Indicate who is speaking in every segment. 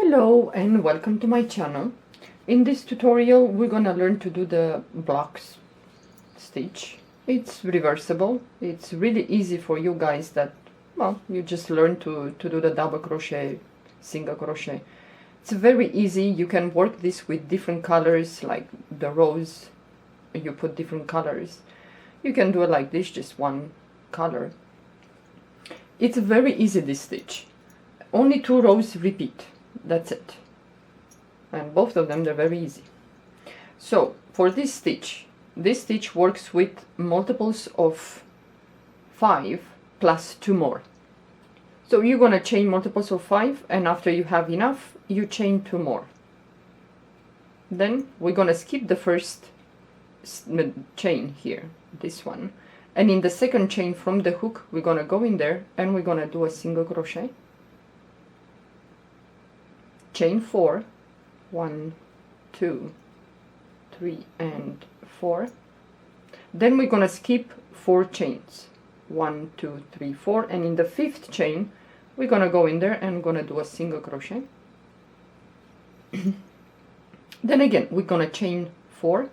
Speaker 1: Hello and welcome to my channel. In this tutorial we're gonna learn to do the blocks stitch. It's reversible. It's really easy for you guys that, well, you just learn to do the double crochet, single crochet. It's very easy. You can work this with different colors, like the rows, you put different colors. You can do it like this, just one color. It's very easy, this stitch. Only 2 rows repeat. That's it. And both of them, they're very easy. So for this stitch works with multiples of 5 plus 2 more. So you're gonna chain multiples of 5, and after you have enough, you chain 2 more. Then we're gonna skip the first chain here, this one, and in the second chain from the hook we're gonna go in there and we're gonna do a single crochet, chain 4, 1, 2, 3 and 4. Then we're gonna skip 4 chains, 1, 2, 3, 4, and in the 5th chain we're gonna go in there and gonna do a single crochet. Then again we're gonna chain 4,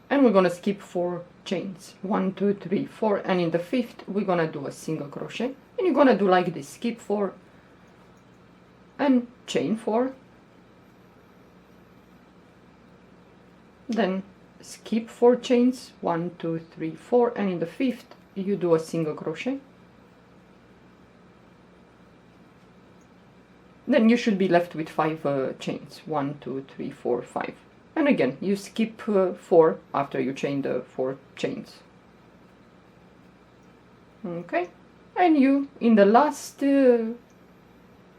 Speaker 1: and we're gonna skip 4 chains, 1, 2, 3, 4, and in the 5th we're gonna do a single crochet. And you're gonna do like this, skip 4 and chain 4, then skip 4 chains, 1, 2, 3, 4, and in the 5th you do a single crochet. Then you should be left with 5 chains, 1, 2, 3, 4, 5. And again, you skip 4 after you chain the 4 chains. Okay, and you, in the last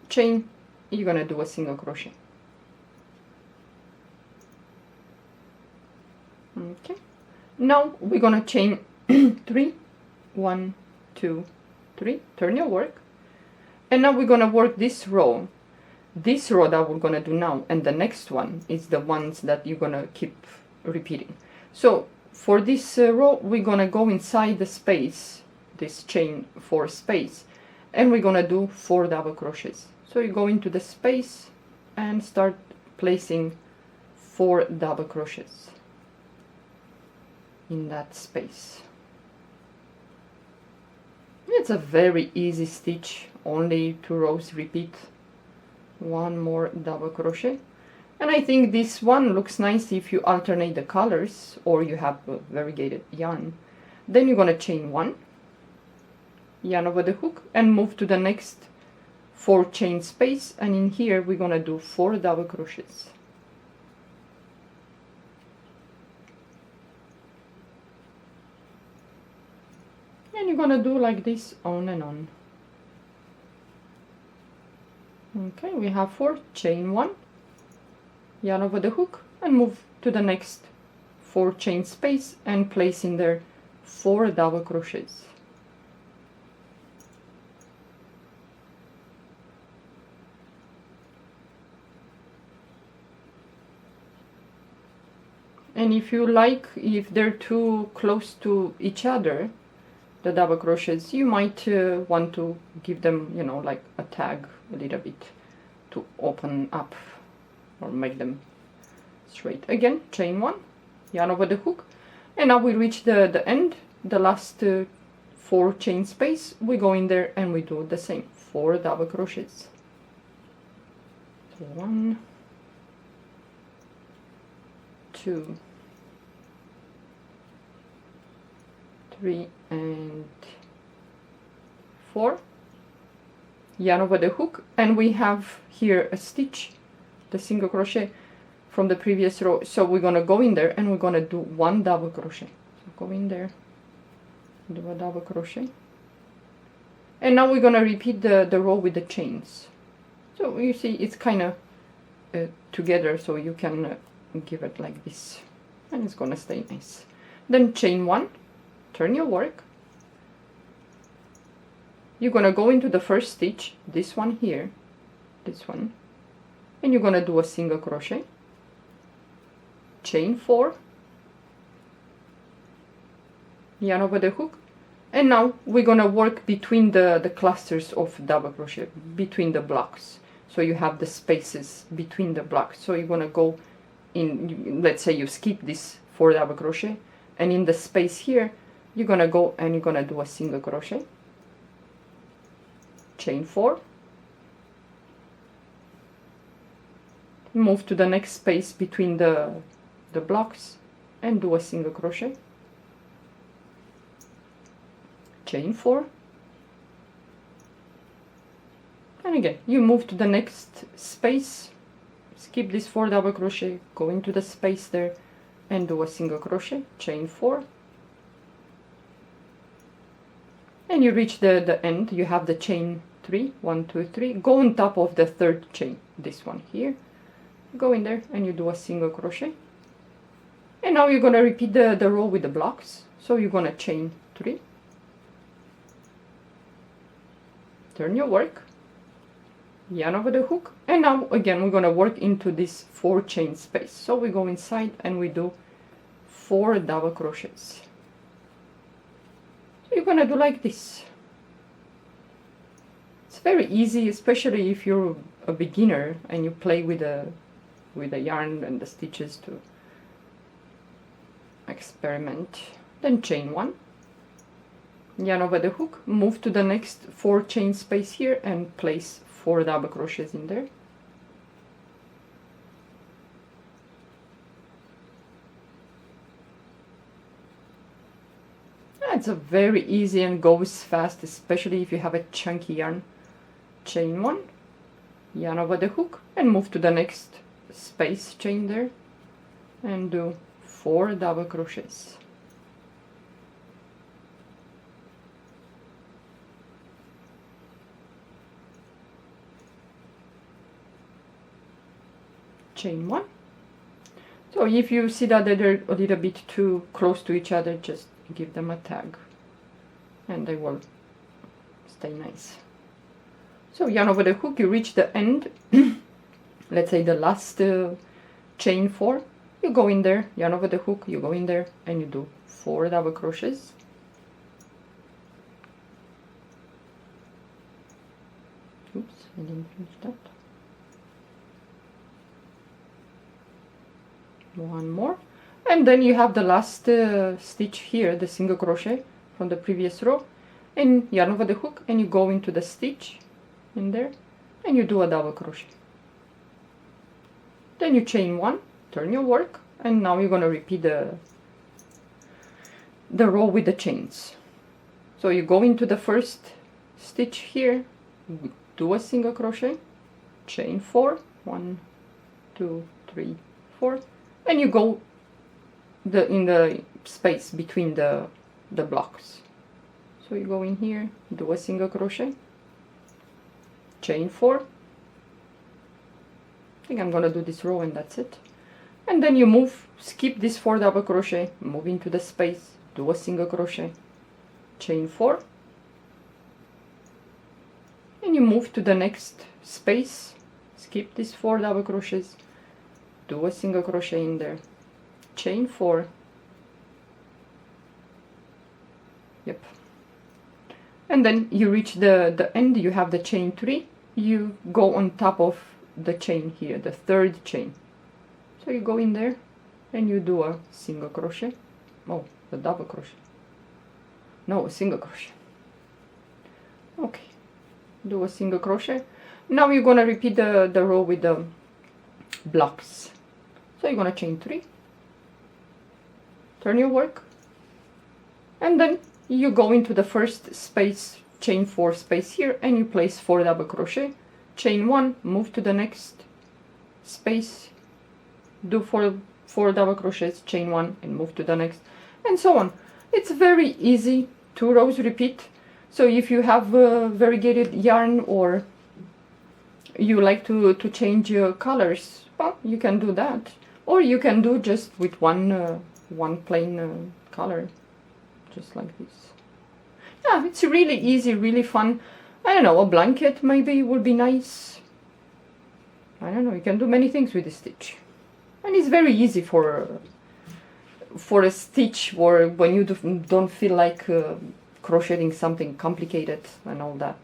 Speaker 1: chain, you're gonna do a single crochet. Okay, now we're gonna chain 3, 1, 2, 3, turn your work, and now we're gonna work this row. This row that we're gonna do now, and the next one is the ones that you're gonna keep repeating. So for this row, we're gonna go inside the space, this chain 4 space, and we're gonna do 4 double crochets. So you go into the space and start placing 4 double crochets in that space. It's a very easy stitch, only 2 rows repeat, 1 more double crochet. And I think this one looks nice if you alternate the colors or you have a variegated yarn. Then you're gonna chain 1, yarn over the hook, and move to the next 4 chain space, and in here we're gonna do 4 double crochets. And you're gonna do like this on and on. Okay, we have 4, chain 1, yarn over the hook, and move to the next 4 chain space and place in there 4 double crochets. And if you like, if they're too close to each other, the double crochets, you might want to give them, you know, like a tag a little bit to open up or make them straight. Again, chain 1, yarn over the hook, and now we reach the end, the last 4 chain space. We go in there and we do the same, 4 double crochets. So 1, 2, 3 and 4, yarn over the hook, and we have here a stitch, the single crochet from the previous row. So we're gonna go in there and we're gonna do 1 double crochet. So go in there, do a double crochet, and now we're gonna repeat the row with the chains. So you see it's kind of together, so you can give it like this, and it's gonna stay nice. Then chain 1, turn your work, you're gonna go into the first stitch, this one here, this one, and you're gonna do a single crochet, chain 4, yarn over the hook, And now we're gonna work between the clusters of double crochet, between the blocks. So you have the spaces between the blocks. So you're gonna go in, let's say you skip this 4 double crochet, and in the space here, you're gonna go and you're gonna do a single crochet, chain 4, move to the next space between the blocks and do a single crochet, chain 4, and again you move to the next space, skip this 4 double crochet, go into the space there and do a single crochet, chain 4, and you reach the end. You have the chain 3, 1 2 3, go on top of the third chain, this one here, go in there and you do a single crochet, and now you're going to repeat the row with the blocks. So you're going to chain 3, turn your work, yarn over the hook, and now again we're going to work into this 4 chain space. So we go inside and we do 4 double crochets. So you're going to do like this. It's very easy, especially if you're a beginner and you play with the yarn and the stitches to experiment. Then chain 1, yarn over the hook, move to the next 4 chain space here and place 4 double crochets in there. It's a very easy and goes fast, especially if you have a chunky yarn. Chain 1, yarn over the hook and move to the next space, chain there and do 4 double crochets. Chain 1. So if you see that they're a little bit too close to each other, just give them a tag and they will stay nice. So yarn over the hook, you reach the end, let's say the last chain 4, you go in there, yarn over the hook, you go in there and you do 4 double crochets. Oops, I didn't finish that. One more, and then you have the last stitch here, the single crochet from the previous row, and yarn over the hook and you go into the stitch in there and you do a double crochet. Then you chain 1, turn your work, and now you're going to repeat the row with the chains. So you go into the first stitch here, do a single crochet, chain 4, 1 2 3 4, and you go in the space between the blocks. So you go in here, do a single crochet, chain 4, I think I'm gonna do this row and that's it, and then you move, skip this 4 double crochet, move into the space, do a single crochet, chain 4, and you move to the next space, skip this 4 double crochets, do a single crochet in there, chain 4, yep, and then you reach the end, you have the chain 3, you go on top of the chain here, the third chain, so you go in there and you do a single crochet, oh, the double crochet, no, a single crochet, okay, do a single crochet. Now you're gonna repeat the row with the blocks. So you're gonna chain 3, turn your work, and then you go into the first space, chain 4 space here, and you place 4 double crochet, chain 1, move to the next space, do 4 double crochets, chain 1, and move to the next, and so on. It's very easy, 2 rows repeat. So if you have variegated yarn or you like to change colors, well, you can do that, or you can do just with one plain color, just like this. Yeah, it's really easy, really fun. I don't know, a blanket maybe would be nice. I don't know, you can do many things with this stitch, and it's very easy for a stitch or when you don't feel like crocheting something complicated and all that.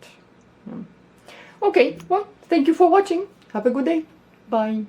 Speaker 1: Okay, well, thank you for watching. Have a good day. Bye.